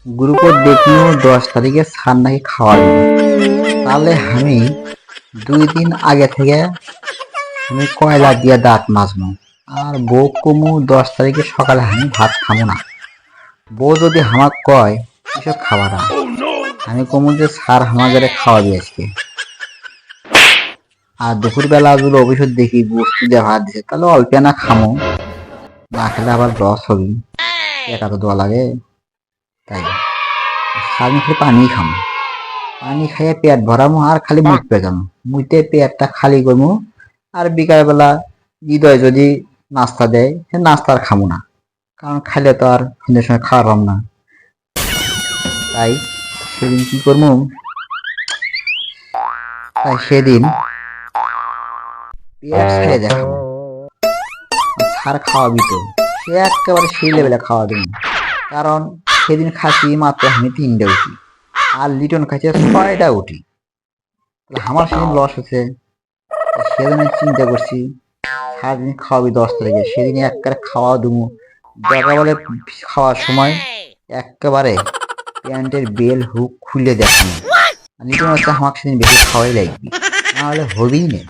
গ্রুপে দেখিও 10 তারিখে স্যার নাকি খাওয়া দেবে। তাহলে আমি 2 দিন আগে থেকে আমি কয়লা দিয়ে দাঁত মাজবো। আর বউ কমু 10 তারিখে সকালে আমি ভাত খাবো না। বউ যদি হামাক কয় এসব খাবারা, আমি কমু যে স্যার আমাদের খাওয়াবি আজকে। আর দুপুরবেলা গুলো অফিসে দেখি বস্তু দিয়ে ভাত দিছে, তাহলে অল্প না খামো, না খেলে আবার লস হবি, একা তো দেওয়া লাগে। তাই সারাদিন খালি পানি খামো, পানি খাইয়ে পেট ভরামো আর খালি মুখ পেঁচামো, মুইতে পেটটা খালি করবো। আর বিকালবেলা হৃদয় যদি নাস্তা দেয় সে নাস্তা আর খামো না, কারণ খাইলে তো আর সন্ধ্যের সময় খাওয়া পাম না। তাই সেদিন কি করবো, তাই সেদিন পেট ছেড়ে দেখাবো। ছাড় খাওয়াবি তো, সে একেবারে সেই লেভেলে খাওয়া দেবো। কারণ সেদিন খাসি মাত্র আমি 3টে উঠি, আর লিটন খাইছে 6টা উঠি। আমার সেদিন লস হচ্ছে, সেদিন আমি চিন্তা করছি সারাদিন খাওয়াবি 10 তারিখে, সেদিন একবারে খাওয়া দেবো। দেখা বলে খাওয়ার সময় একেবারে প্যান্টের বেল হুক খুলে দেখানো। লিটন হচ্ছে আমাকে সেদিন বেশি খাওয়াই লাগবে, না হলে হবেই না।